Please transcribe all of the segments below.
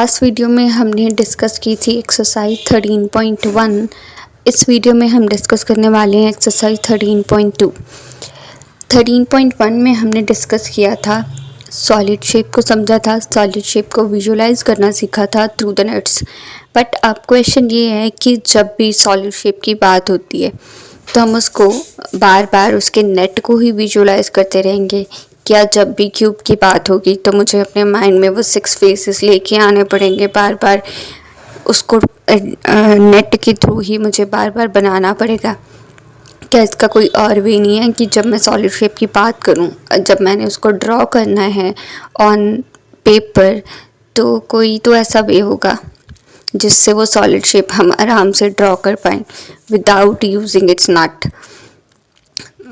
Last video में हमने discuss की थी एक्सरसाइज 13.1। इस वीडियो में हम डिस्कस करने वाले हैं एक्सरसाइज 13.2। 13.1 में हमने डिस्कस किया था सॉलिड शेप को, समझा था, सॉलिड शेप को विजुलाइज करना सीखा था थ्रू द नेट्स। बट अब क्वेश्चन ये है कि जब भी सॉलिड शेप की बात होती है तो हम उसको बार बार उसके नेट को ही विजुलाइज करते रहेंगे, क्या जब भी क्यूब की बात होगी तो मुझे अपने माइंड में वो 6 फेसेस लेके आने पड़ेंगे, बार बार उसको नेट के थ्रू ही मुझे बार बार बनाना पड़ेगा? क्या इसका कोई और वे नहीं है कि जब मैं सॉलिड शेप की बात करूं, जब मैंने उसको ड्रॉ करना है ऑन पेपर, तो कोई तो ऐसा वे होगा जिससे वो सॉलिड शेप हम आराम से ड्रॉ कर पाएँ विदाउट यूजिंग इट्स नट।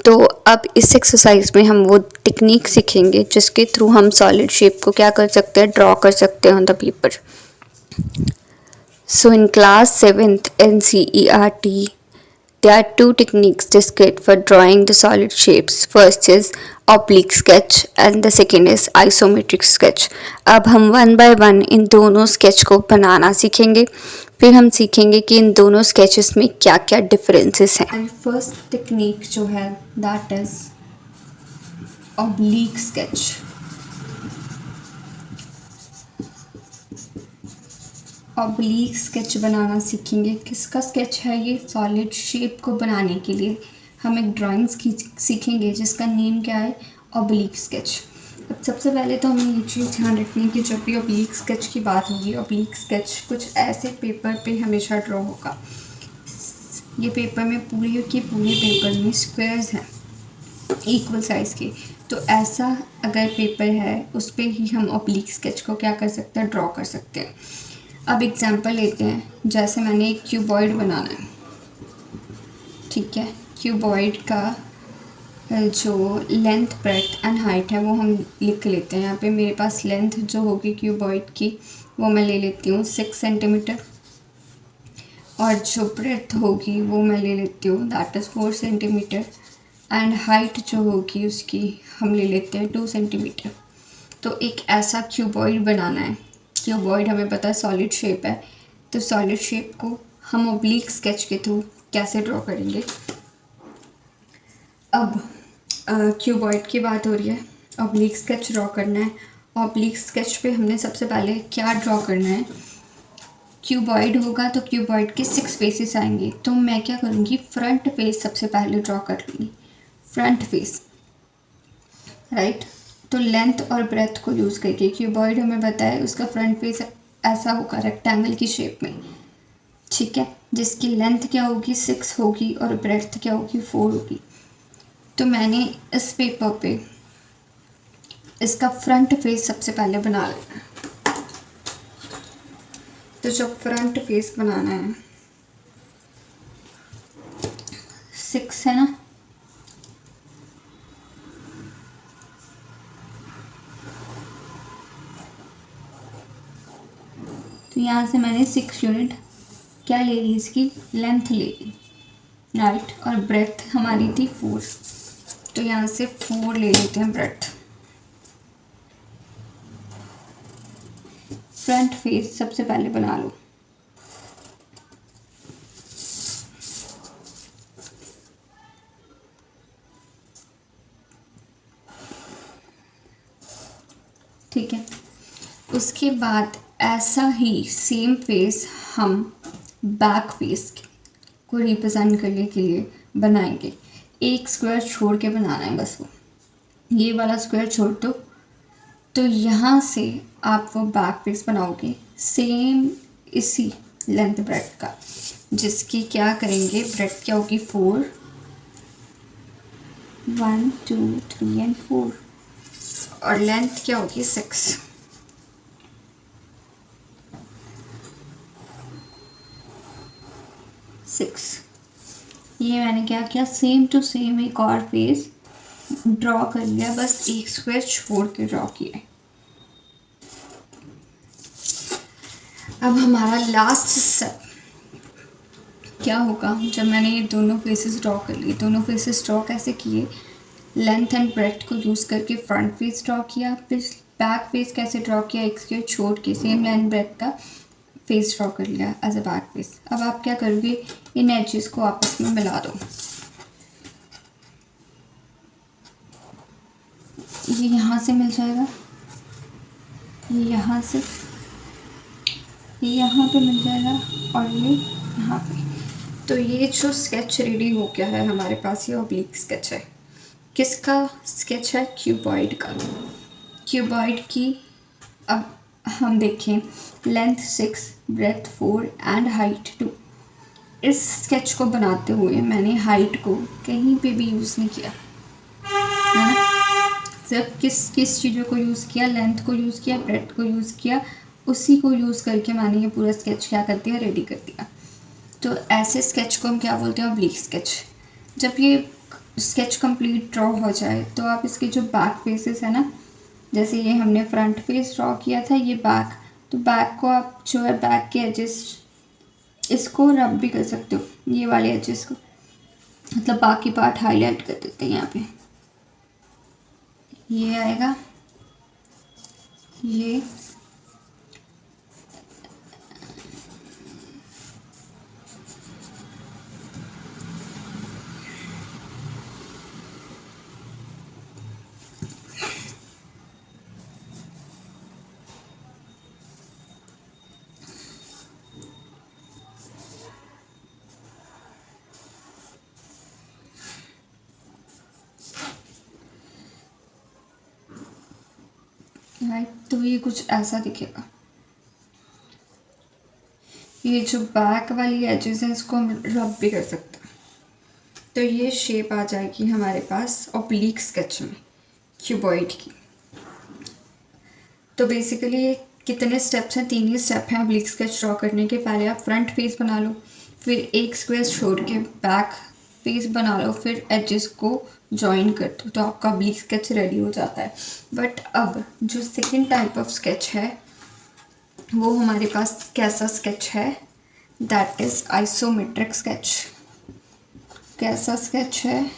तो अब इस एक्सरसाइज में हम वो टेक्निक सीखेंगे जिसके थ्रू हम सॉलिड शेप को क्या कर सकते हैं, ड्रॉ कर सकते हैं on the paper. So in class 7th NCERT there are two techniques described for drawing the solid shapes. First is oblique sketch and the second is isometric sketch. अब हम वन बाय वन इन दोनों sketch को बनाना सीखेंगे, फिर हम सीखेंगे कि इन दोनों स्केचेस में क्या क्या डिफरेंसेस हैं। एंड फर्स्ट टेक्निक जो है that is oblique sketch। Oblique sketch बनाना सीखेंगे। किसका स्केच है ये? सॉलिड शेप को बनाने के लिए हम एक ड्राइंग सीखेंगे जिसका नेम क्या है, ऑब्लिक स्केच। अब सबसे पहले तो हमें ये चीज़ ध्यान रखनी है कि जब भी ऑब्लिक स्केच की बात होगी, ऑब्लिक स्केच कुछ ऐसे पेपर पे हमेशा ड्रॉ होगा। ये पेपर में पूरे के पूरे पेपर में स्क्वायर्स हैं इक्वल साइज़ के, तो ऐसा अगर पेपर है उस पर ही हम ऑब्लिक स्केच को क्या कर सकते हैं, ड्रॉ कर सकते हैं। अब एग्जांपल लेते हैं, जैसे मैंने एक क्यूबॉइड बनाना है, ठीक है। क्यूबॉइड का जो लेंथ, ब्रेड्थ एंड हाइट है वो हम लिख लेते हैं। यहाँ पे मेरे पास लेंथ जो होगी क्यूबॉइड की वो मैं ले लेती हूँ 6 सेंटीमीटर, और जो ब्रेड्थ होगी वो मैं ले लेती हूँ that is 4 centimetre, and height जो होगी उसकी हम ले लेते हैं 2 सेंटीमीटर। तो एक ऐसा क्यूबॉइड बनाना है। क्यूबॉइड हमें पता है सॉलिड शेप है, तो सॉलिड शेप को हम ऑब्लिक स्केच के थ्रू कैसे ड्रॉ करेंगे। अब क्यूबॉइड की बात हो रही है, ऑब्लिक स्केच ड्रॉ करना है। ऑब्लिक स्केच पे हमने सबसे पहले क्या ड्रॉ करना है, क्यूबॉइड होगा तो क्यूबॉइड के 6 फेसेस आएंगे, तो मैं क्या करूँगी, फ्रंट फेस सबसे पहले ड्रॉ कर लूँगी, फ्रंट फेस, राइट। तो लेंथ और ब्रेथ को यूज़ करके क्यूबॉइड हमें पता है उसका फ्रंट फेस ऐसा होगा रेक्टेंगल की शेप में, ठीक है, जिसकी लेंथ क्या होगी 6 होगी और ब्रेथ क्या होगी 4 होगी। तो मैंने इस पेपर पे इसका फ्रंट फेस सबसे पहले बना लेना है। तो जो फ्रंट फेस बनाना है 6 है ना, तो यहाँ से मैंने 6 यूनिट क्या ले ली, इसकी लेंथ ले ली, राइट। और ब्रेथ हमारी थी 4, तो यहाँ से 4 ले लेते हैं ब्रेथ। फ्रंट फेस सबसे पहले बना लो। ठीक है, उसके बाद ऐसा ही सेम फेस हम बैक फेस को रिप्रेजेंट करने के लिए बनाएंगे। एक स्क्वायर छोड़ के बनाना है बस, वो ये वाला स्क्वायर छोड़ दो। तो यहाँ से आप वो बैक फेस बनाओगे सेम इसी लेंथ ब्रेथ का, जिसकी क्या करेंगे, ब्रेथ क्या होगी 4, 1 2 3 एंड 4, और लेंथ क्या होगी 6। ये मैंने क्या किया, सेम टू सेम एक और फेस ड्रॉ कर लिया, बस एक स्क्वायर छोड़ के ड्रॉ किया। अब हमारा लास्ट स्टेप क्या होगा, जब मैंने ये दोनों फेसेस ड्रॉ कर लिए, दोनों फेसेस ड्रॉ कैसे किए, लेंथ एंड ब्रेथ को यूज़ करके फ्रंट फेस ड्रॉ किया, फिर बैक फेस कैसे ड्रॉ किया, इसके छोड़ के सेम लेंथ ब्रेथ का फेस ड्रॉ कर लिया एज अ बैक फेस। अब आप क्या करोगे, इन एजेस को आपस में मिला दो। ये यहाँ से मिल जाएगा, ये यहाँ से, ये यहाँ पे मिल जाएगा और ये यहाँ पे। तो ये जो स्केच रेडी हो गया है हमारे पास, ये ऑब्लिक स्केच है। किसका स्केच है, क्यूबॉइड का। क्यूबॉइड की अब हम देखें, लेंथ 6, ब्रेथ 4 एंड हाइट 2। इस स्केच को बनाते हुए मैंने हाइट को कहीं पे भी यूज़ नहीं किया है ना, सिर्फ किस चीज़ों को यूज़ किया, लेंथ को यूज़ किया, ब्रेथ को यूज़ किया, उसी को यूज़ करके मैंने ये पूरा स्केच क्या कर दिया, रेडी कर दिया। तो ऐसे स्केच को हम क्या बोलते हैं, ऑब्लिक स्केच। जब ये स्केच कंप्लीट ड्रॉ हो जाए तो आप इसके जो बैक फेसेस है ना, जैसे ये हमने फ्रंट फेस ड्रॉ किया था, ये बैक, तो बैक को आप जो है बैक के एजेस इसको रब भी कर सकते हो, ये वाले एजेस को, मतलब बाकी पार्ट हाईलाइट कर देते हैं यहाँ पे। ये आएगा, ये राइट। तो ये कुछ ऐसा दिखेगा। ये जो बैक वाली एजेस हैं इसको हम रब भी कर सकते हैं। तो ये शेप आ जाएगी हमारे पास ऑब्लिक स्केच में क्यूबॉइड की। तो बेसिकली ये कितने स्टेप्स हैं, 3 ही स्टेप हैं ऑब्लिक स्केच ड्रॉ करने के। पहले आप फ्रंट फेस बना लो, फिर एक स्क्वायर छोड़ के बैक फेस बना लो, फिर एजेस को जॉइन कर दो, तो आपका ऑब्लिक स्केच रेडी हो जाता है। बट अब जो सेकेंड टाइप ऑफ स्केच है वो हमारे पास कैसा स्केच है, दैट इज़ आइसोमेट्रिक स्केच। कैसा स्केच है,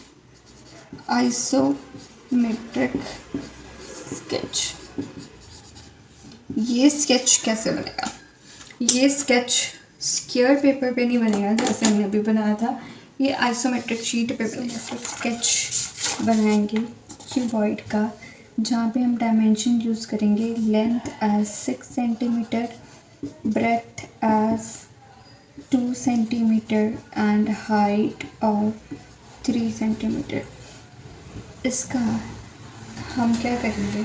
आइसोमेट्रिक स्केच। ये स्केच कैसे बनेगा, ये स्केच स्क्वायर पेपर पे नहीं बनेगा जैसे हमने अभी बनाया था, ये आइसोमेट्रिक शीट पे बनेगा। तो स्केच बनाएंगे क्यूबॉइड का, जहाँ पे हम डायमेंशन यूज़ करेंगे, length as 6 centimetre, breadth as 2 centimetre and height of 3 centimetre. इसका हम क्या करेंगे,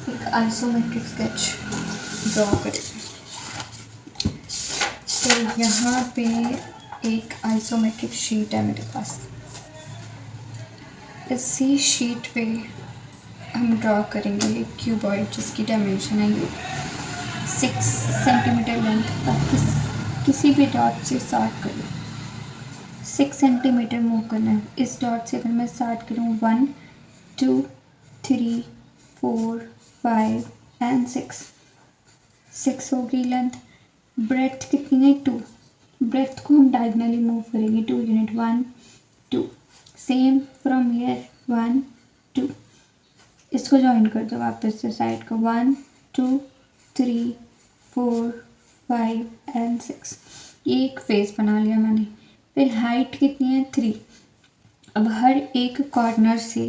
एक आइसोमेट्रिक स्केच ड्रॉ करेंगे। तो यहाँ पे एक आइसोमेट्रिक शीट है मेरे पास, इसी शीट पे हम ड्रॉ करेंगे एक क्यूबॉइड जिसकी डायमेंशन है ये 6 सेंटीमीटर लेंथ। अब किसी भी डॉट से स्टार्ट करूँ, 6 सेंटीमीटर मूव करना है। इस डॉट से अगर मैं स्टार्ट करूँ 1 2 3 4 5 एंड 6 होगी लेंथ। ब्रेथ कितनी है, 2। ब्रेथ को हम डायगनली मूव करेंगे 2 यूनिट, 1 2। सेम फ्रॉम हियर 1 2, इसको ज्वाइन कर दो वापस से साइड को, 1 2 3 4 5 एंड 6। ये एक फेस बना लिया मैंने। फिर हाइट कितनी है, 3। अब हर एक कॉर्नर से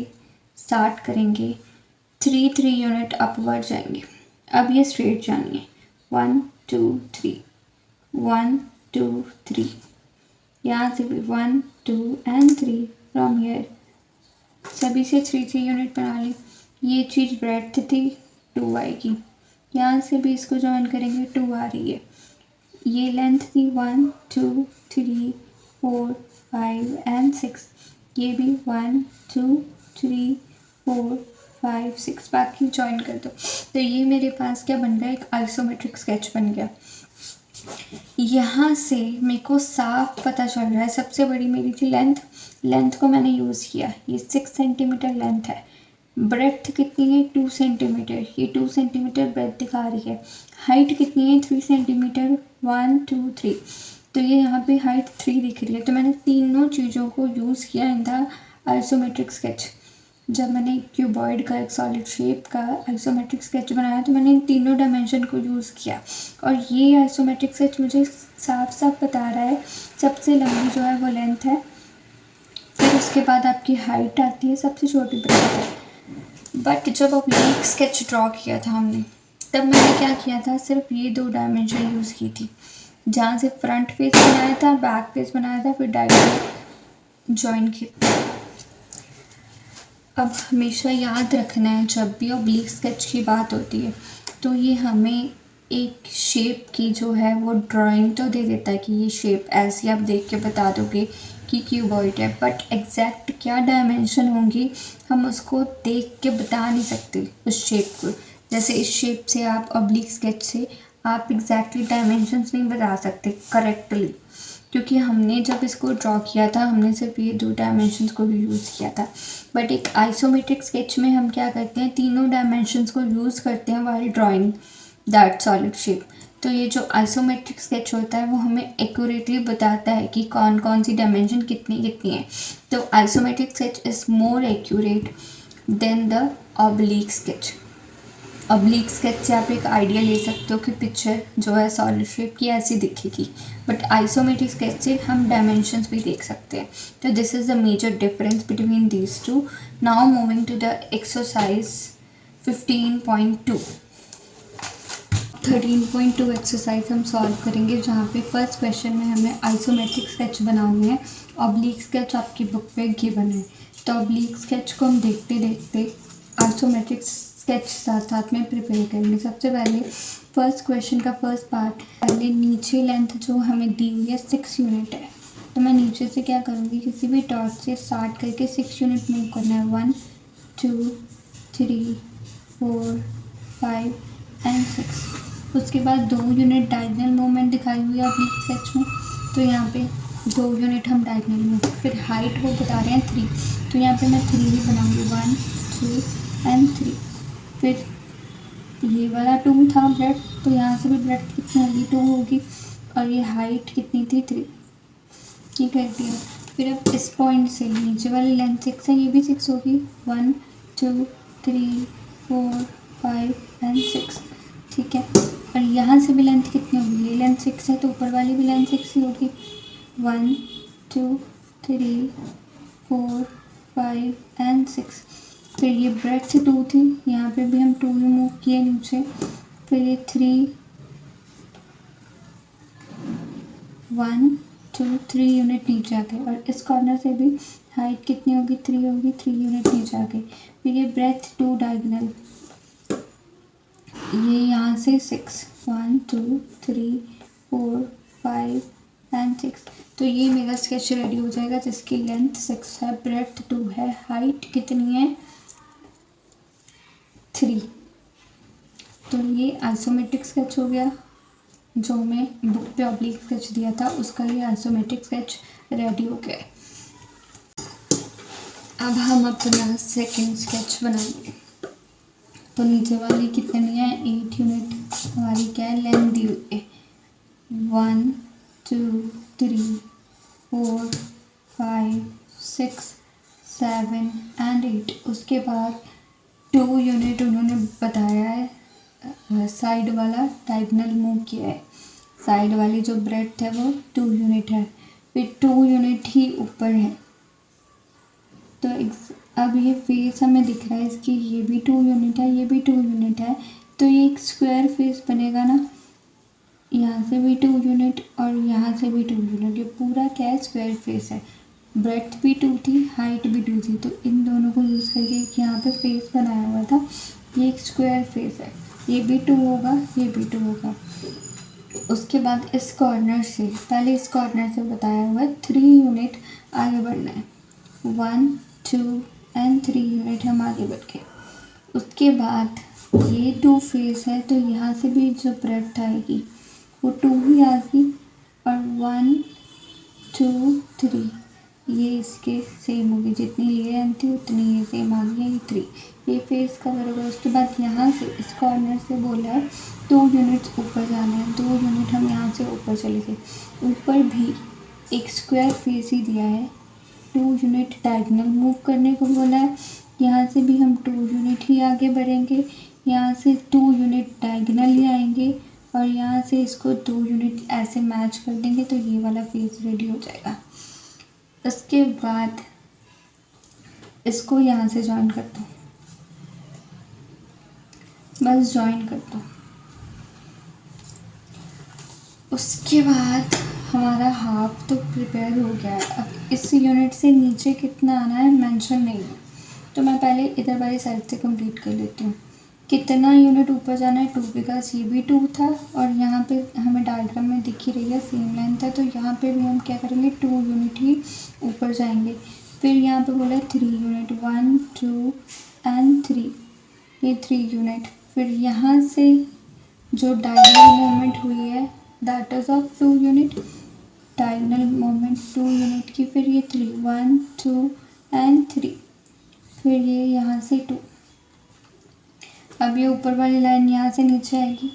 स्टार्ट करेंगे, 3 यूनिट अपवर्ड जाएंगे। अब ये स्ट्रेट जानी है, 1 2 3 1 2 3। यहाँ से भी 1 2 एंड 3 फ्रॉम हियर, सभी से 3 यूनिट बना ली। ये चीज़ ब्रेथ थी, 2 आएगी। यहाँ से भी इसको ज्वाइन करेंगे, 2 आ रही है। ये लेंथ थी 1 2 3 4 5 एंड 6। ये भी 1 2 3 4 5 6, बाकी ज्वाइन कर दो। तो ये मेरे पास क्या बन गया, एक आइसोमेट्रिक स्केच बन गया। यहाँ से मेरे को साफ पता चल रहा है, सबसे बड़ी मेरी थी लेंथ को मैंने यूज़ किया, ये 6 सेंटीमीटर लेंथ है। ब्रेथ कितनी है, 2 सेंटीमीटर, ये 2 सेंटीमीटर ब्रेथ दिखा रही है। हाइट कितनी है, 3 सेंटीमीटर, 1 2 3। तो ये यहाँ पे हाइट 3 दिख रही है। तो मैंने तीनों चीज़ों को यूज़ किया इन द आइसोमेट्रिक स्केच। जब मैंने क्यूबॉइड का एक सॉलिड शेप का आइसोमेट्रिक स्केच बनाया तो मैंने इन तीनों डायमेंशन को यूज़ किया, और ये आइसोमेट्रिक स्केच मुझे साफ साफ बता रहा है सबसे लंबी जो है वो लेंथ है, फिर उसके बाद आपकी हाइट आती है, सबसे छोटी ब्रेथ है। बट जब ऑब्लिक स्केच ड्रॉ किया था हमने, तब मैंने क्या किया था, सिर्फ ये 2 डायमेंशन यूज़ की थी, जहाँ से फ्रंट फेस बनाया था, बैक फेस बनाया था, फिर डायगोनल जॉइन किया। अब हमेशा याद रखना है जब भी ऑब्लिक स्केच की बात होती है तो ये हमें एक शेप की जो है वो ड्राइंग तो दे देता है कि ये शेप ऐसी आप देख के बता दोगे कि क्यूबॉइड है, बट एग्जैक्ट क्या डायमेंशन होंगी हम उसको देख के बता नहीं सकते उस शेप को। जैसे इस शेप से आप ऑब्लिक स्केच से आप एग्जैक्टली डायमेंशंस नहीं बता सकते करेक्टली, क्योंकि हमने जब इसको ड्रॉ किया था हमने सिर्फ ये 2 डायमेंशंस को भी यूज़ किया था। बट एक आइसोमेट्रिक स्केच में हम क्या करते हैं, तीनों डायमेंशंस को यूज़ करते हैं while drawing that solid shape. तो ये जो आइसोमेट्रिक स्केच होता है वो हमें एक्यूरेटली बताता है कि कौन कौन सी डायमेंशन कितनी कितनी है। तो isometric sketch is more accurate then the oblique sketch. Oblique sketch से आप एक आइडिया ले सकते हो कि पिक्चर जो है सॉलिड शेप की ऐसी दिखेगी, बट आइसोमेट्रिक स्केच से हम डायमेंशंस भी देख सकते हैं। तो this is the major difference between these two. Now moving to the exercise 15.2। 13.2 exercise हम सॉल्व करेंगे, जहाँ पे फर्स्ट क्वेश्चन में हमें आइसोमेट्रिक स्केच बनानी है। ऑब्लिक स्केच आपकी बुक पे गिवन है, तो ऑब्लिक स्केच को हम देखते देखते आइसोमेट्रिक स्केच साथ साथ में प्रिपेयर करेंगे। सबसे पहले फर्स्ट क्वेश्चन का फर्स्ट पार्ट, पहले नीचे लेंथ जो हमें दी हुई है 6 यूनिट है, तो मैं नीचे से क्या करूँगी, किसी भी डॉट से स्टार्ट करके 6 यूनिट मूव करना है। 1 2 3 4 5 एंड 6। उसके बाद 2 यूनिट डायगोनल मूवमेंट दिखाई हुई है ऑब्लिक स्केच में, तो यहाँ पे 2 यूनिट हम डायगोनल मूव। फिर हाइट वो बता रहे हैं 3, तो यहाँ पे मैं 3 ही बनाऊँगी, 1 2 एंड 3। फिर ये वाला 2 था ब्रेड, तो यहाँ से भी ब्रेड कितनी होगी, 2 होगी, और ये हाइट कितनी थी, 3। ये कर दिया। फिर अब इस पॉइंट से नीचे वाली लेंथ 6 है, ये भी 6 होगी, 1 2 3 4 5 एंड 6, ठीक है। और यहाँ से भी लेंथ कितनी होगी, ये लेंथ 6 है तो ऊपर वाली भी लेंथ 6 ही होगी, 1 2 3 4 5 एंड 6। फिर ये ब्रेड्थ 2 थी, यहाँ पे भी हम 2 ही मूव किए नीचे। फिर ये 3 1 2 3 यूनिट नीचे आ गए, और इस कॉर्नर से भी हाइट कितनी होगी, 3 होगी, 3 यूनिट नीचे आ गई। फिर ये ब्रेड्थ 2 डायगोनल, ये यहाँ से 6 1 2 3 4 5 एंड 6। तो ये मेरा स्केच रेडी हो जाएगा जिसकी लेंथ 6 है, ब्रेड्थ 2 है, हाइट कितनी है, 3। तो ये आइसोमेट्रिक स्केच हो गया, जो मैं बुक पे ऑब्लिक स्केच दिया था उसका ये आइसोमेट्रिक स्केच रेडी हो गया। अब हम अपना सेकंड स्केच बनाएंगे। तो नीचे वाली कितनी है, 8 यूनिट हमारी क्या है, लेंथ दी हुई है, 1 2 3 4 5 6 7 एंड 8। उसके बाद 2 यूनिट उन्होंने बताया है, साइड वाला डायगोनल मूव किया है, साइड वाली जो ब्रेड्थ है वो 2 यूनिट है, फिर 2 यूनिट ही ऊपर है। तो अब ये फेस हमें दिख रहा है इसकी, ये भी 2 यूनिट है, ये भी 2 यूनिट है, तो ये एक स्क्वायर फेस बनेगा ना, यहाँ से भी 2 यूनिट और यहाँ से भी 2 यूनिट, ये पूरा क्या है, स्क्वायर फेस है। ब्रेड्थ भी 2 थी, हाइट भी 2 थी, तो इन दोनों को यूज़ करके एक यहाँ पे फेस बनाया हुआ था, ये एक स्क्वायर फेस है, ये भी 2 होगा, ये भी 2 होगा। उसके बाद इस कॉर्नर से, पहले इस कॉर्नर से बताया हुआ है 3 यूनिट आगे बढ़ना है, 1 2 एंड 3 यूनिट हम आगे बढ़ गए। उसके बाद ये 2 फेस है, तो यहाँ से भी जो ब्रेड्थ आएगी वो 2 ही आएगी, और 1 2 3 ये इसके सेम होगी, जितनी ये लेंथ थी उतनी ये सेम आ गई, ये 3 ये फेस कवर होगा। उसके बाद यहाँ से इस कॉर्नर से बोला है 2 यूनिट्स ऊपर जाना है, 2 यूनिट हम यहाँ से ऊपर चले गए। ऊपर भी एक स्क्वायर फेस ही दिया है, 2 यूनिट डायगोनल मूव करने को बोला है, यहाँ से भी हम 2 यूनिट ही आगे बढ़ेंगे, यहाँ से 2 यूनिट डायगनली आएंगे और यहाँ से इसको 2 यूनिट ऐसे मैच कर देंगे तो ये वाला फेस रेडी हो जाएगा। उसके बाद इसको यहाँ से जॉइन कर दो, बस जॉइन कर दो। उसके बाद हमारा हाफ तो प्रिपेयर हो गया है। अब इस यूनिट से नीचे कितना आना है मेंशन नहीं है, तो मैं पहले इधर वाली साइड से कंप्लीट कर लेती हूँ। कितना यूनिट ऊपर जाना है 2, बिकॉज ये भी 2 था और यहाँ पे हमें डायग्राम में दिख ही रही है सेम लाइन था, तो यहाँ पे भी हम क्या करेंगे 2 यूनिट ही ऊपर जाएंगे। फिर यहाँ पे बोला 3 यूनिट, 1 2 एंड 3, ये 3 यूनिट। फिर यहाँ से जो डायगोनल मूवमेंट हुई है that is of 2 unit, diagonal movement 2 unit की। फिर ये 3, 1 2 एंड 3, फिर ये यहाँ से 2। अब ये ऊपर वाली लाइन यहाँ से नीचे आएगी।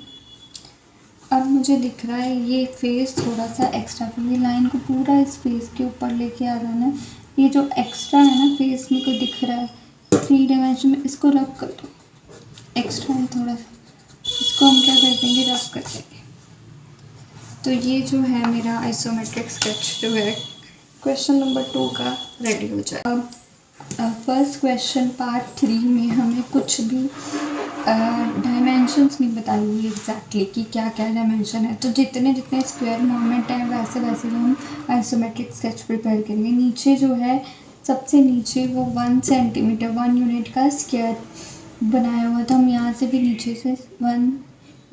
अब मुझे दिख रहा है ये फेस थोड़ा सा एक्स्ट्रा, फिर ये लाइन को पूरा इस फेस के ऊपर लेके आ जाना है। ये जो एक्स्ट्रा है ना फेस में को दिख रहा है 3 डायमेंशन में, इसको रब कर दो। एक्स्ट्रा है थोड़ा सा, इसको हम क्या कर देंगे, रब कर देंगे। तो ये जो है मेरा आइसोमेट्रिक स्केच जो है क्वेश्चन नंबर 2 का रेडी हो जाए। अब फर्स्ट क्वेश्चन पार्ट 3 में हमें कुछ भी डायमेंशंस नहीं बताई हुई एग्जैक्टली कि क्या क्या डायमेंशन है, तो जितने जितने स्क्वायर मूवमेंट हैं वैसे वैसे हम आइसोमेट्रिक स्केच प्रिपेयर करेंगे। नीचे जो है सबसे नीचे वो 1 सेंटीमीटर 1 यूनिट का स्क्वायर बनाया हुआ, तो हम यहाँ से भी नीचे से 1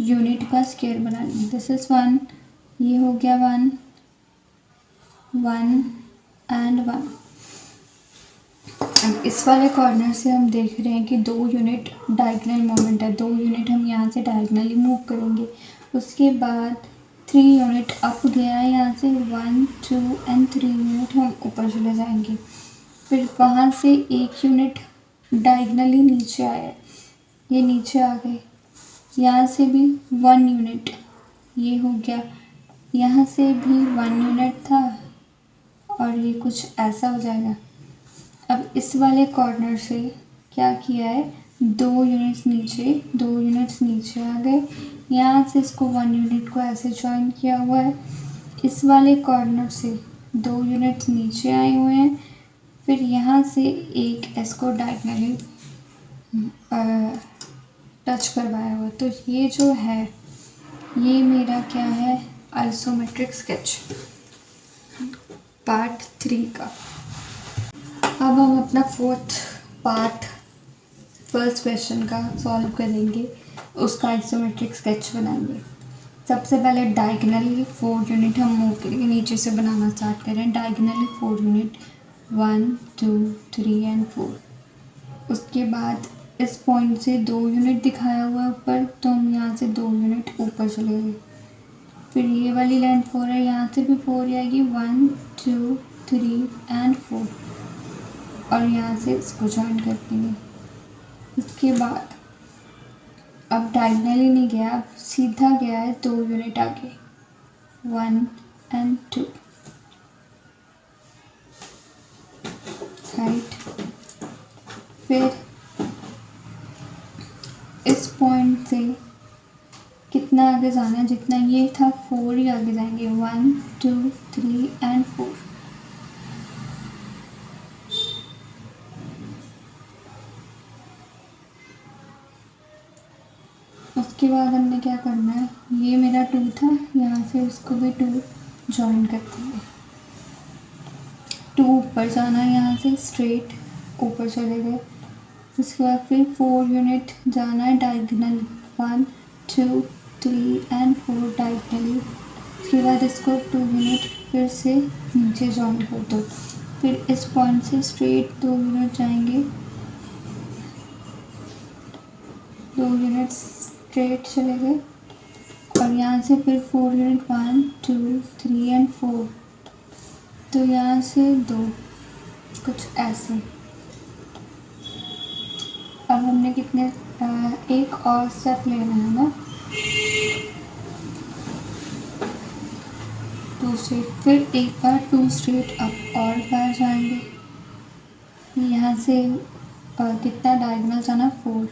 यूनिट का स्क्वायर बना लेंगे। दिस इज़ 1, ये हो गया 1 1 एंड 1। अब इस वाले कॉर्नर से हम देख रहे हैं कि 2 यूनिट डायगोनल मोमेंट है, 2 यूनिट हम यहाँ से डायगोनली मूव करेंगे। उसके बाद 3 यूनिट अप गया है, यहाँ से 1 2 एंड 3 यूनिट हम ऊपर चले जाएंगे। फिर वहाँ से 1 यूनिट डायगोनली नीचे आया, ये नीचे आ गए। यहाँ से भी 1 यूनिट, ये हो गया। यहाँ से भी 1 यूनिट था और ये कुछ ऐसा हो जाएगा। अब इस वाले कॉर्नर से क्या किया है, 2 यूनिट्स नीचे आ गए। यहाँ से इसको 1 यूनिट को ऐसे जॉइन किया हुआ है। इस वाले कॉर्नर से 2 यूनिट्स नीचे आए हुए हैं। फिर यहाँ से एक इसको डायगोनली टच करवाया हुआ। तो ये जो है ये मेरा क्या है, आइसोमेट्रिक स्केच पार्ट 3 का। अब हम अपना 4th पार्ट फर्स्ट क्वेश्चन का सॉल्व करेंगे, उसका आइसोमेट्रिक स्केच बनाएंगे। सबसे पहले डायगोनली 4 यूनिट हम मूव करेंगे, नीचे से बनाना स्टार्ट करें। Diagonally 4 unit 1 2 3 and 4। उसके बाद इस पॉइंट से 2 यूनिट दिखाया हुआ है ऊपर, तो हम यहाँ से 2 यूनिट ऊपर चले गए। फिर ये वाली लाइन 4 है, यहाँ से भी 4 आएगी, 1 2 3 एंड 4 और यहाँ से इसको जॉइन कर देंगे। उसके बाद अब डायगोनली नहीं गया, अब सीधा गया है 2 यूनिट आगे, 1 एंड 2 राइट। फिर इस पॉइंट से कितना आगे जाना है, जितना ये था 4 ही आगे जाएंगे, 1 2 3 एंड 4। उसके बाद हमने क्या करना है, ये मेरा 2 था, यहाँ से इसको भी 2 जॉइन कर देंगे। 2 ऊपर जाना है, यहाँ से स्ट्रेट ऊपर चले गए। उसके बाद फिर 4 यूनिट जाना है डायगोनल, 1 2 3 एंड 4 डायगोनली। उसके बाद इसको 2 यूनिट फिर से नीचे जॉइन कर दो। फिर इस पॉइंट से स्ट्रेट 2 यूनिट जाएंगे, 2 यूनिट स्ट्रेट चले गए और यहाँ से फिर 4 यूनिट 1 2 3 एंड 4। तो यहाँ से 2 कुछ ऐसे। अब हमने कितने एक और स्टेप लेना है ना, 2 स्ट्रेट, फिर एक बार 2 स्ट्रेट अप और बार जाएंगे। यहाँ से और कितना डायगोनल जाना, 4,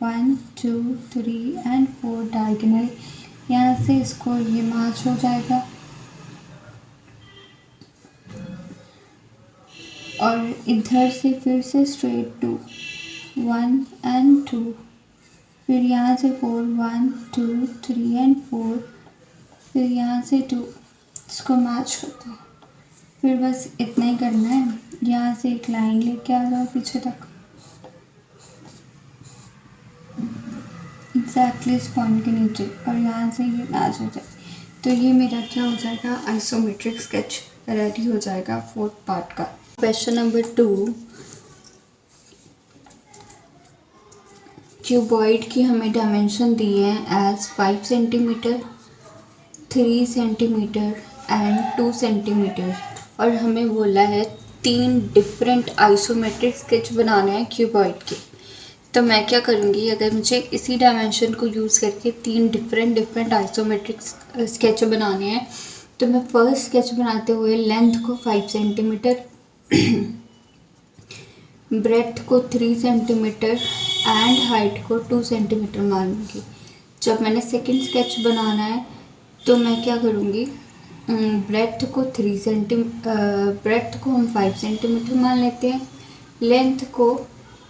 1 2 3 एंड 4 डायगोनल। यहाँ से इसको ये मैच हो जाएगा और इधर से फिर से स्ट्रेट 2, 1 एंड 2, फिर यहाँ से 4, 1 2 3 एंड 4, फिर यहाँ से 2, इसको मैच करते हैं। फिर बस इतना ही करना है, यहाँ से एक लाइन लेके आ जाओ पीछे तक एग्जैक्टली इस पॉइंट के नीचे, और यहाँ से ये मैच हो जाए। तो ये मेरा क्या हो जाएगा, आइसोमेट्रिक स्केच रेडी हो जाएगा 4th पार्ट का। क्वेश्चन नंबर 2, क्यूबॉइड की हमें डायमेंशन दी है as 5 centimetre, 3 centimetre and 2 centimetre, और हमें बोला है 3 डिफरेंट आइसोमेट्रिक स्केच बनाना है क्यूबॉइड के। तो मैं क्या करूँगी, अगर मुझे इसी डायमेंशन को यूज़ करके 3 डिफरेंट आइसोमेट्रिक स्केच बनाने हैं, तो मैं फर्स्ट स्केच बनाते हुए लेंथ को 5 सेंटीमीटर, ब्रेथ को 3 सेंटीमीटर एंड हाइट को 2 सेंटीमीटर मानूंगी। जब मैंने सेकंड स्केच बनाना है तो मैं क्या करूँगी, ब्रेथ को 3 सेंटीमीटर, ब्रेथ को हम 5 सेंटीमीटर मान लेते हैं, लेंथ को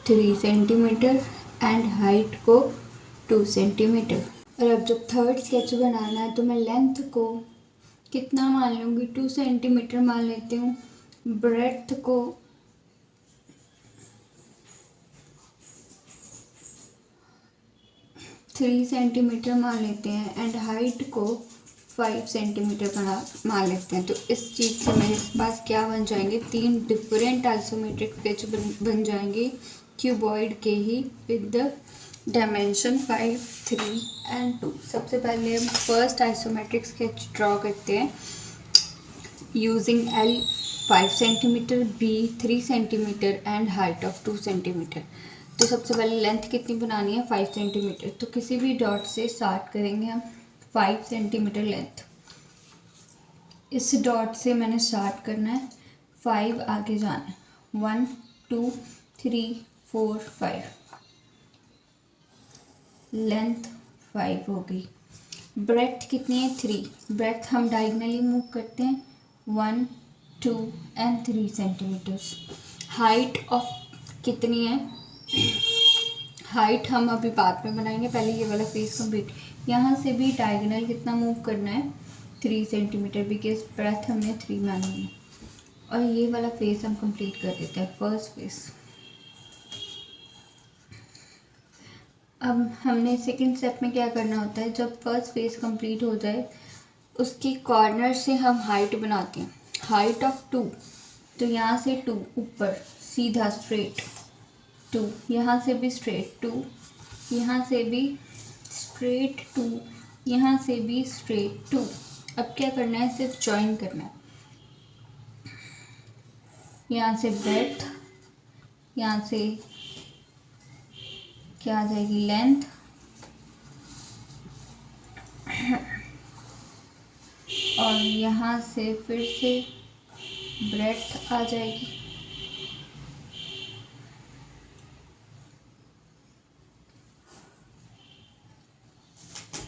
3 सेंटीमीटर एंड हाइट को 2 सेंटीमीटर। और अब जब थर्ड स्केच बनाना है तो मैं लेंथ को कितना मान लूँगी, 2 सेंटीमीटर मान लेती हूँ, ब्रेथ को 3 सेंटीमीटर मान लेते हैं एंड हाइट को 5 सेंटीमीटर मान लेते हैं। तो इस चीज़ से मेरे पास क्या बन जाएंगे, 3 डिफरेंट आइसोमेट्रिक स्केच बन जाएंगे क्यूबॉइड के ही विद द डायमेंशन 5, 3 एंड 2। सबसे पहले हम फर्स्ट आइसोमेट्रिक स्केच ड्रॉ करते हैं using L 5 centimetre, B 3 centimetre and height of 2 centimetre. तो सबसे पहले लेंथ कितनी बनानी है, 5 सेंटीमीटर। तो किसी भी डॉट से स्टार्ट करेंगे हम 5 सेंटीमीटर लेंथ। इस डॉट से मैंने स्टार्ट करना है, 5 आगे जाना है, 1 2 3 4 5, लेंथ 5 हो गई। ब्रेथ कितनी है, 3, ब्रेथ हम डायगनली मूव करते हैं, 1 2 एंड 3 सेंटीमीटर्स। हाइट ऑफ कितनी है, हाइट हम अभी बाद में बनाएंगे, पहले ये वाला फेस कंप्लीट। यहाँ से भी डायगोनल कितना मूव करना है, 3 सेंटीमीटर, बिकॉज ब्रेथ हमने 3 मानी है। और ये वाला फेस हम कंप्लीट कर देते हैं, फर्स्ट फेस। अब हमने सेकंड स्टेप में क्या करना होता है, जब फर्स्ट फेस कंप्लीट हो जाए उसकी कॉर्नर से हम हाइट बनाते हैं, हाइट ऑफ 2। तो यहाँ से 2 ऊपर सीधा स्ट्रेट 2, यहाँ से भी स्ट्रेट 2, यहाँ से भी स्ट्रेट 2, यहाँ से भी स्ट्रेट 2। अब क्या करना है, सिर्फ जॉइन करना है। यहाँ से ब्रेथ, यहाँ से क्या आ जाएगी, लेंथ, और यहाँ से फिर से ब्रेथ आ जाएगी,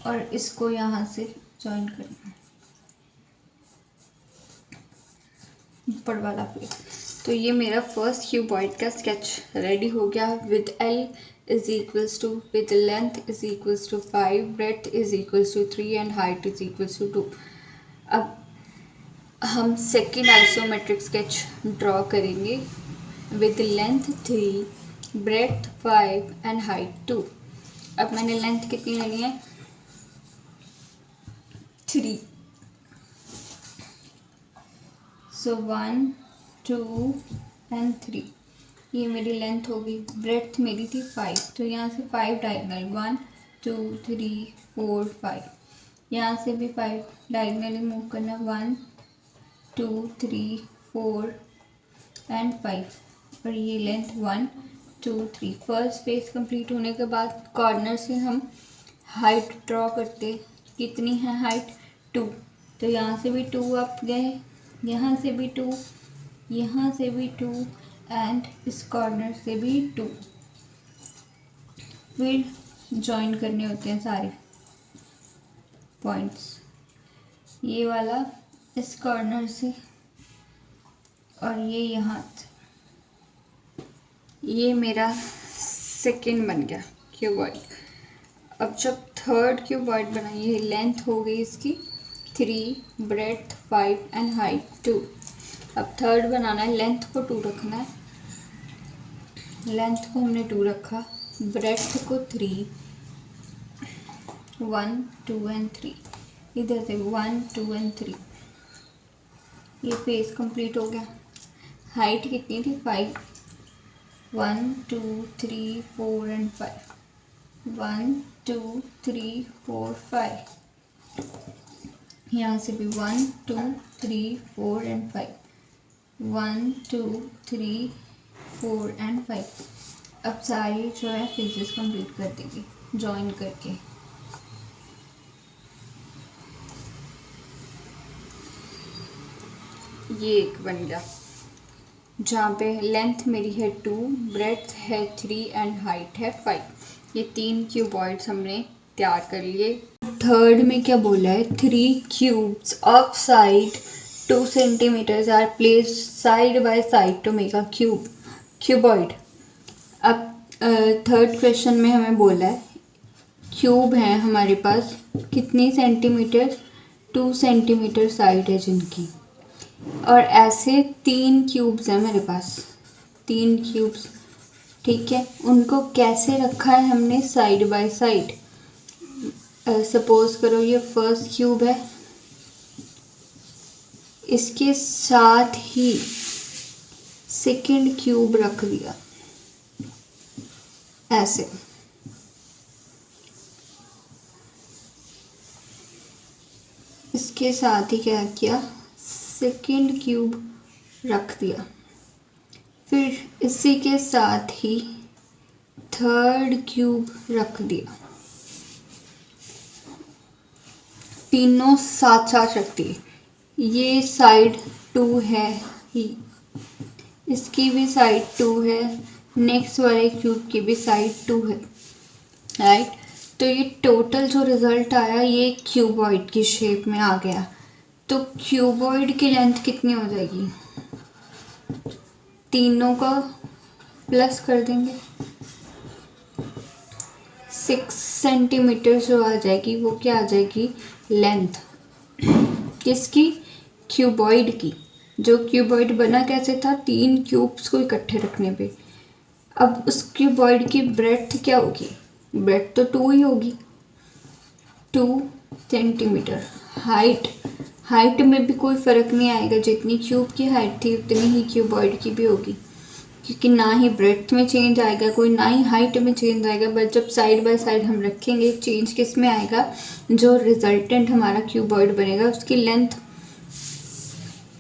और इसको यहाँ से जॉइन करना है ऊपर वाला फेस। तो ये मेरा फर्स्ट क्यूबॉइड का स्केच रेडी हो गया with L is equals to, with length is equals to 5, breadth is equals to 3 and height is equals to 2। अब हम सेकेंड आइसोमेट्रिक स्केच ड्रॉ करेंगे with length 3, breadth 5 and height 2। अब मैंने length कितनी लेनी है, 3। सो 1 2 एंड 3, ये मेरी लेंथ होगी। ब्रेथ मेरी थी 5, तो यहाँ से 5 डायगनल, 1 2 3 4 5, यहाँ से भी 5 डायगनली मूव करना, 1 2 3 4 एंड 5, और ये लेंथ 1 2 3। फर्स्ट फेस कंप्लीट होने के बाद कॉर्नर से हम हाइट ड्रॉ करते, कितनी है हाइट, 2। तो यहाँ से भी 2 अप गए, यहाँ से भी 2, यहाँ से भी 2 एंड इस कॉर्नर से भी 2। फिर जॉइन करने होते हैं सारे पॉइंट्स, ये वाला इस कॉर्नर से और ये यहाँ से। ये मेरा सेकंड बन गया क्यूबॉइड। अब जब थर्ड क्यूबॉइड बनाइए, लेंथ हो गई इसकी 3, ब्रेड्थ 5 एंड हाइट 2। अब थर्ड बनाना है, लेंथ को 2 रखना है, लेंथ को हमने 2 रखा, ब्रेड्थ को 3, 1 2 एंड 3, इधर से 1 2 एंड 3। ये फेस कंप्लीट हो गया। हाइट कितनी थी? 5, 1 2 3 4 एंड 5, 1 2 3 4 5। यहाँ से भी 1 2 3 4 एंड 5, 1 2 3 4 एंड 5। अब सारी जो है फेसेस कंप्लीट कर देंगे जॉइन करके। ये एक बन गया, जहाँ पे लेंथ मेरी है 2, ब्रेड्थ है 3 एंड हाइट है 5। ये 3 क्यूबॉइड्स हमने तैयार कर लिए। थर्ड में क्या बोला है? 3 cubes of side 2 centimetres are placed side by side to make a cuboid. अब थर्ड क्वेश्चन में हमें बोला है क्यूब है हमारे पास कितनी सेंटीमीटर? 2 सेंटीमीटर साइड है जिनकी, और ऐसे 3 क्यूब्स हैं मेरे पास, 3 क्यूब्स, ठीक है। उनको कैसे रखा है हमने? Side by side. सपोज करो ये फर्स्ट क्यूब है, इसके साथ ही सेकंड क्यूब रख दिया ऐसे। इसके साथ ही क्या किया? सेकंड क्यूब रख दिया। फिर इसी के साथ ही थर्ड क्यूब रख दिया। तीनों साथ साथ रख दिए। ये साइड 2 है ही, इसकी भी साइड 2 है, नेक्स्ट वाले क्यूब की भी साइड 2 है, राइट। तो ये टोटल जो रिज़ल्ट आया ये क्यूबॉइड की शेप में आ गया। तो क्यूबॉइड की लेंथ कितनी हो जाएगी? तीनों का प्लस कर देंगे, 6 सेंटीमीटर जो आ जाएगी वो क्या आ जाएगी? लेंथ किसकी? क्यूबॉइड की। जो क्यूबॉइड बना कैसे था? 3 क्यूब्स को इकट्ठे रखने पे। अब उस क्यूबॉइड की ब्रेड्थ क्या होगी? ब्रेड्थ तो 2 ही होगी, 2 सेंटीमीटर। हाइट में भी कोई फ़र्क नहीं आएगा, जितनी क्यूब की हाइट थी उतनी ही क्यूबॉइड की भी होगी, क्योंकि ना ही ब्रेड्थ में चेंज आएगा कोई, ना ही हाइट में चेंज आएगा। बट जब साइड बाय साइड हम रखेंगे, चेंज किस में आएगा? जो रिजल्टेंट हमारा क्यूबॉइड बनेगा उसकी लेंथ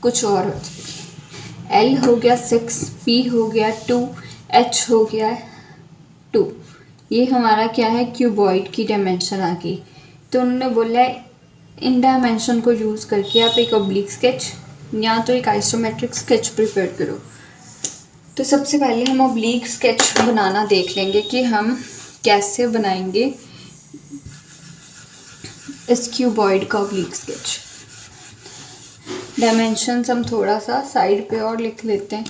कुछ और हो जाएगी। एल हो गया 6, पी हो गया 2, एच हो गया 2। ये हमारा क्या है? क्यूबॉइड की डायमेंशन आ गई। तो उन्होंने बोला है इन डायमेंशन को यूज़ करके आप एक ऑब्लिक स्केच या तो एक आइसोमेट्रिक स्केच प्रिपेयर करो। तो सबसे पहले हम ऑब्लिक स्केच बनाना देख लेंगे कि हम कैसे बनाएंगे इस क्यूबॉइड का ऑब्लिक स्केच। डायमेंशंस हम थोड़ा सा साइड पे और लिख लेते हैं।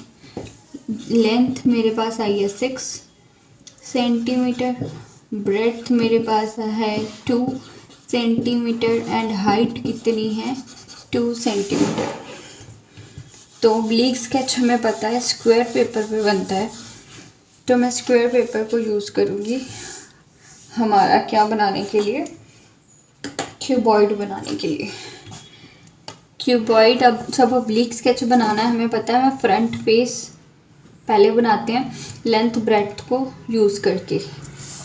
लेंथ मेरे पास आई है 6 सेंटीमीटर, ब्रेड्थ मेरे पास है 2 सेंटीमीटर एंड हाइट कितनी है? 2 सेंटीमीटर। तो ऑब्लिक स्केच हमें पता है स्क्वायर पेपर पे बनता है, तो मैं स्क्वायर पेपर को यूज़ करूँगी हमारा क्या बनाने के लिए? क्यूबॉइड बनाने के लिए। क्यूबॉइड अब सब ऑब्लिक स्केच बनाना है हमें पता है। मैं फ्रंट फेस पहले बनाते हैं लेंथ ब्रेड्थ को यूज़ करके।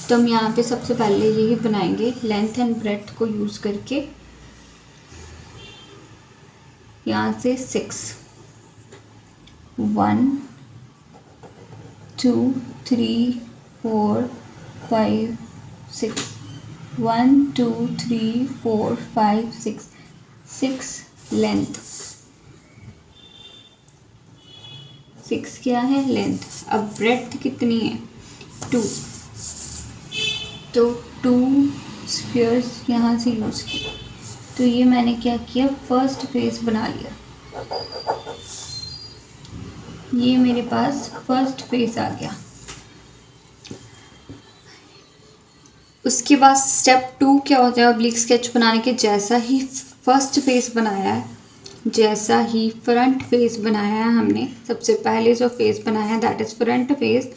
तो हम यहाँ पे सबसे पहले यही बनाएंगे, लेंथ एंड ब्रेड्थ को यूज़ करके। यहाँ से 6, 1 2 3 4 5 6, 1 2 3 4 5 6 लेंथ, 6 क्या है? लेंथ। अब ब्रेड्थ कितनी है? 2। तो 2 स्क्वेयर्स यहाँ से यूज़ किए। तो ये मैंने क्या किया, फर्स्ट फेस बना लिया। ये मेरे पास फर्स्ट फेस आ गया। उसके बाद स्टेप 2 क्या होता है ऑब्लिक स्केच बनाने के, जैसा ही फर्स्ट फेस बनाया है, जैसा ही फ्रंट फेस बनाया है हमने, सबसे पहले जो फेस बनाया है दैट इज़ फ्रंट फेस,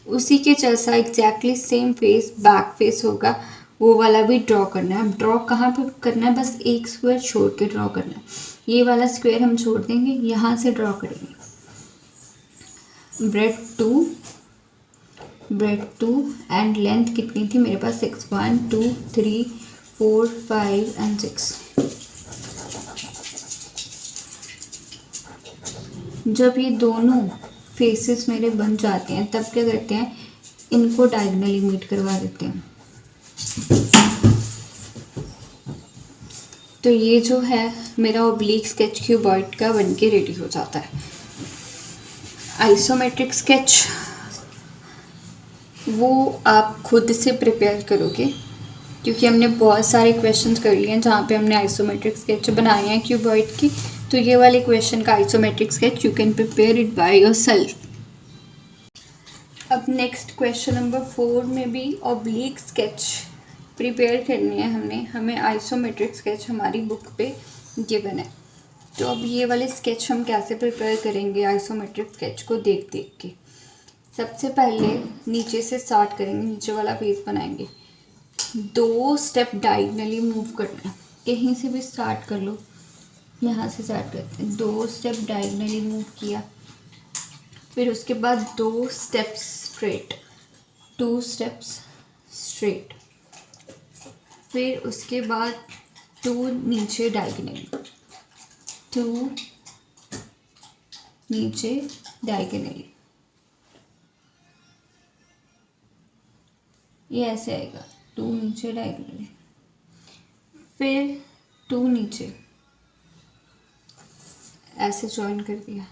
उसी के जैसा exactly same face back face होगा, वो वाला भी ड्रॉ करना है। ड्रॉ कहाँ पे करना है, बस एक स्क्वायर छोड़ के ड्रॉ करना है। ये वाला स्क्वायर हम छोड़ देंगे, यहाँ से ड्रॉ करेंगे। ब्रेड 2 एंड लेंथ कितनी थी मेरे पास 6, 1 2 3 4 5 एंड 6। जब ये दोनों फेसेस मेरे बन जाते हैं तब क्या करते हैं, इनको डायगनली मीट करवा देते हैं। तो ये जो है मेरा ऑब्लिक स्केच क्यूबॉइड का बन के रेडी हो जाता है। आइसोमेट्रिक स्केच वो आप खुद से प्रिपेयर करोगे, क्योंकि हमने बहुत सारे क्वेश्चंस कर लिए हैं जहाँ पे हमने आइसोमेट्रिक स्केच बनाए हैं क्यूबॉइड की। तो ये वाले क्वेश्चन का isometric sketch you can prepare it by yourself. अब नेक्स्ट क्वेश्चन नंबर 4 में भी ऑब्लिक स्केच प्रिपेयर करनी है हमें आइसोमेट्रिक स्केच हमारी बुक पे गिवन है। तो अब ये वाले स्केच हम कैसे प्रिपेयर करेंगे आइसोमेट्रिक स्केच को देख देख के। सबसे पहले नीचे से स्टार्ट करेंगे, नीचे वाला पेज बनाएंगे। 2 स्टेप डायगनली मूव करना है, कहीं से भी स्टार्ट कर लो, यहाँ से स्टार्ट करते हैं। 2 स्टेप डायगनली मूव किया, फिर उसके बाद 2 स्टेप्स स्ट्रेट, 2 स्टेप्स स्ट्रेट, फिर उसके बाद 2 नीचे डायगनली, 2 नीचे डायगनली, ये ऐसे आएगा 2 नीचे डायगनली, फिर 2 नीचे ऐसे जॉइन कर दिया।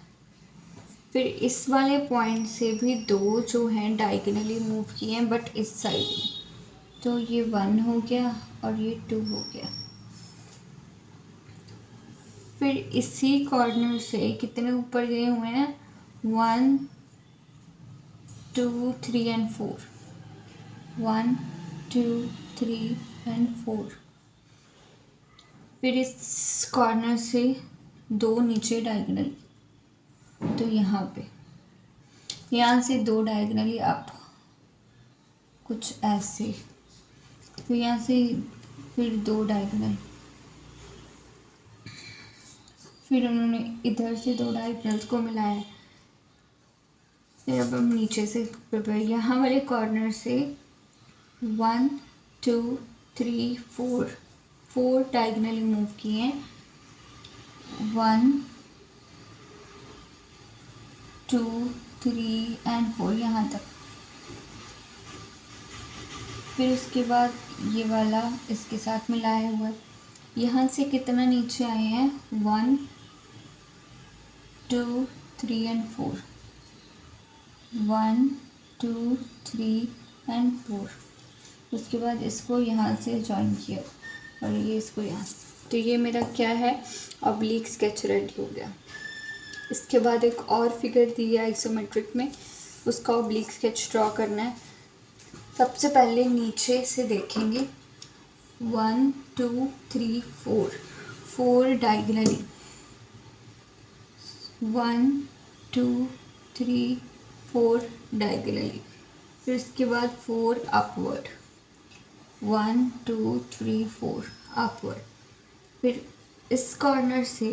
फिर इस वाले पॉइंट से भी 2 जो हैं डायगनली मूव किए हैं बट इस साइड में, तो ये 1 हो गया और ये 2 हो गया। फिर इसी कॉर्नर से कितने ऊपर गए हुए हैं, 1 2 3 एंड 4, 1 2 3 एंड 4। फिर इस कॉर्नर से 2 नीचे डायगनल, तो यहाँ पे, यहाँ से 2 डायगनली अप, कुछ ऐसे, फिर यहाँ से फिर 2 डायगनल, फिर उन्होंने इधर से 2 डायगनल्स को मिलाया। फिर अब हम नीचे से प्रिपेयर, यहाँ वाले कॉर्नर से 1 2 3 4 डायगनली मूव किए हैं, 1 2 3 एंड 4 यहाँ तक। फिर उसके बाद ये वाला इसके साथ मिलाया हुआ है, यहाँ से कितना नीचे आए हैं, 1 2 3 एंड 4, 1 2 3 एंड 4। उसके बाद इसको यहाँ से जॉइन किया और ये इसको यहाँ, तो ये मेरा क्या है, ऑब्लिक स्केच रेडी हो गया। इसके बाद एक और फिगर दी है आइसोमेट्रिक में, उसका ऑब्लिक स्केच ड्रॉ करना है। सबसे पहले नीचे से देखेंगे, 1 2 3 4 डायगनली, 1 2 3 4 डायगनली, फिर इसके बाद 4 अपवर्ड, 1 2 3 4 अपवर्ड, फिर इस कॉर्नर से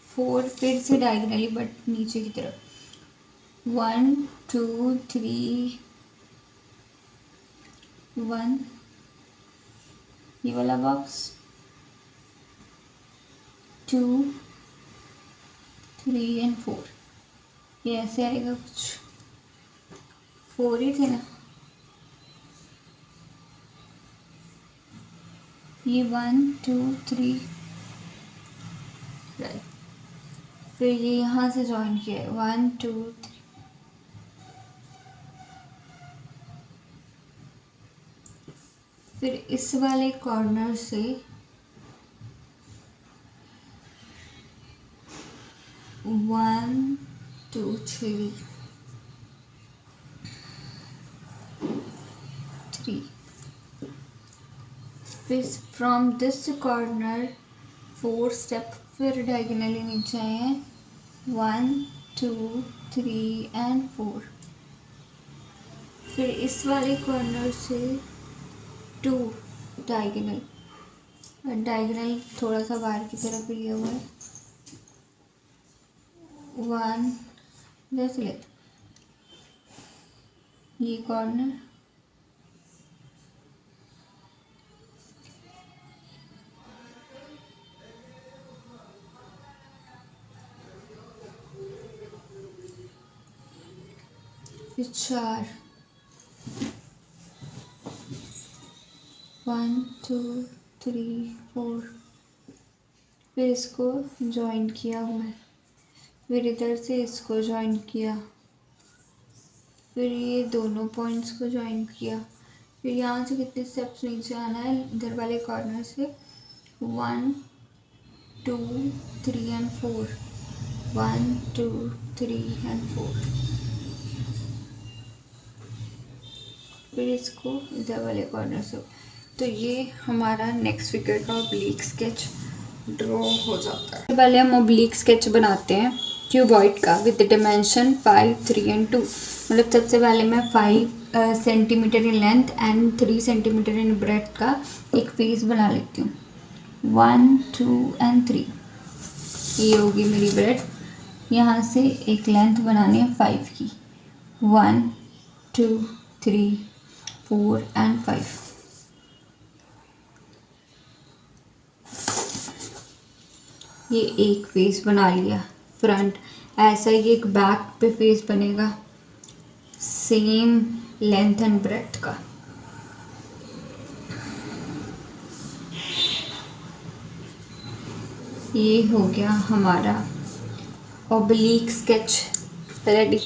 4 फिर से डायगनली बट नीचे की तरफ, 1 2 3 1, ये वाला बॉक्स, 2 3 एंड 4, ये ऐसे आएगा कुछ, 4 ही थे ना, ये 1 2 3 राइट। फिर ये यहाँ से जॉइन किया है, 1 2 3, फिर इस वाले कॉर्नर से 1 2 3 3, फिर फ्रॉम दिस कॉर्नर 4 स्टेप फिर डायगोनली नीचे आए हैं 1 2 3 एंड 4, फिर इस वाले कॉर्नर से 2 डायगोनल, डायगोनल थोड़ा सा बाहर की तरफ लिया हुआ है 1, जैसे ले ये कॉर्नर फिर 4 1 2 3 4, फिर इसको जॉइन किया हुआ है, फिर इधर से इसको जॉइन किया, फिर ये दोनों पॉइंट्स को जॉइन किया, फिर यहाँ से कितने स्टेप्स नीचे आना है इधर वाले कॉर्नर से 1 2 3 एंड 4, 1 2 3 एंड 4, फिर इसको इधर वाले कॉर्नर से। तो ये हमारा नेक्स्ट फिगर का ऑब्लिक स्केच ड्रॉ हो जाता है। पहले हम ऑब्लिक स्केच बनाते हैं क्यूबॉइड का विद डिमेंशन 5 3 एंड 2, मतलब सबसे पहले मैं 5 centimetre in length and 3 centimetre in breadth का एक फेस बना लेती हूँ 1 2 एंड 3, ये होगी मेरी ब्रेथ। यहाँ से एक लेंथ बनानी है 5 की 1 2 3 4 एंड 5, ये एक फेस बना लिया फ्रंट, ऐसा ही एक बैक पे फेस बनेगा सेम लेंथ एंड ब्रेथ का। ये हो गया हमारा ऑब्लिक स्केच रेडी।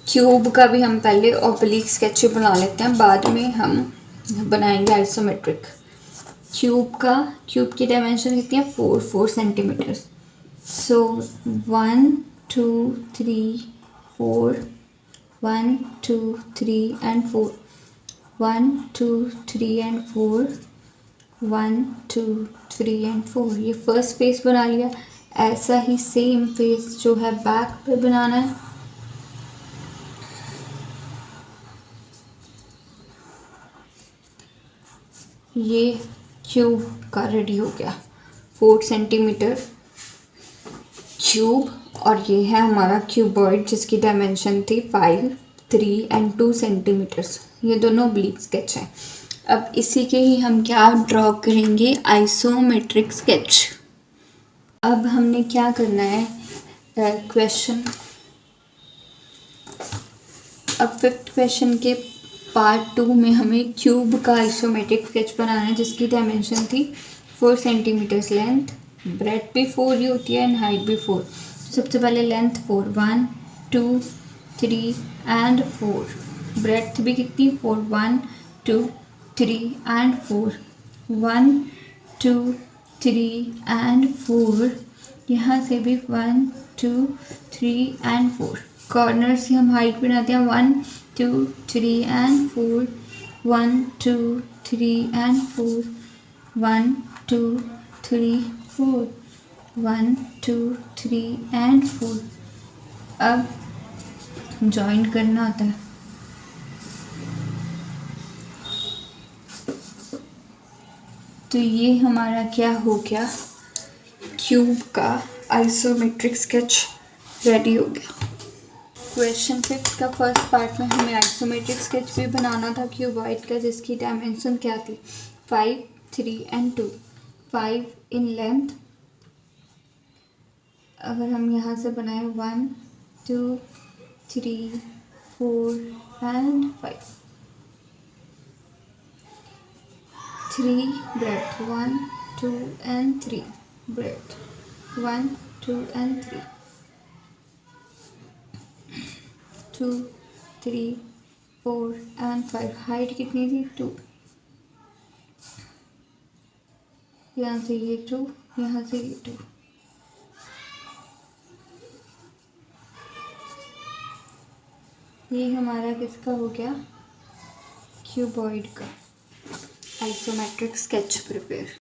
क्यूब का भी हम पहले ऑब्लिक स्केच बना लेते हैं, बाद में हम बनाएंगे आइसोमेट्रिक। क्यूब की डायमेंशन कितनी है 4 centimetre, so 1 2 3 4, 1 2 3 and 4, 1 2 3 and 4, 1 2 3 and 4, ये फर्स्ट फेस बना लिया। ऐसा ही सेम फेस जो है बैक पे बनाना है। ये क्यूब का रेडी हो गया 4 सेंटीमीटर क्यूब, और ये है हमारा क्यूबॉइड जिसकी डायमेंशन थी 5 3 एंड 2 सेंटीमीटर्स। ये दोनों ऑब्लिक स्केच हैं। अब इसी के ही हम क्या ड्रॉ करेंगे आइसोमेट्रिक स्केच। अब हमने क्या करना है क्वेश्चन, अब फिफ्थ क्वेश्चन के पार्ट 2 में हमें क्यूब का आइसोमेट्रिक स्केच बनाना है जिसकी डायमेंशन थी 4 सेंटीमीटर्स लेंथ, ब्रेथ भी 4 ही होती है एंड हाइट भी 4। सबसे पहले लेंथ 4 1 2 3 एंड 4, ब्रेथ भी कितनी 4 1 2 3 एंड 4, 1 2 3 एंड 4, यहाँ से भी 1 2 3 एंड 4। कॉर्नर से हम हाइट बनाते हैं 1 2 3 एंड 4, 1 2 3 एंड 4, 1 2 3 4, 1 2 3 एंड 4। अब जॉइन करना होता है। तो ये हमारा क्या हो गया, क्यूब का आइसोमेट्रिक स्केच रेडी हो गया। क्वेश्चन 5 का फर्स्ट पार्ट में हमें आइसोमेट्रिक स्केच भी बनाना था क्यूबॉइड का जिसकी डायमेंशन क्या थी 5 3 एंड 2, 5 इन लेंथ। अगर हम यहाँ से बनाए 1 2 3 4 and 5, 3 breadth 1 2 and 3, breadth 1 2 and 3, 2 3 4 and 5, height कितनी थी 2, यहाँ से ये टू, यहाँ से ये टू। ये हमारा किसका हो गया, क्यूबॉइड का आइसोमेट्रिक स्केच प्रिपेयर।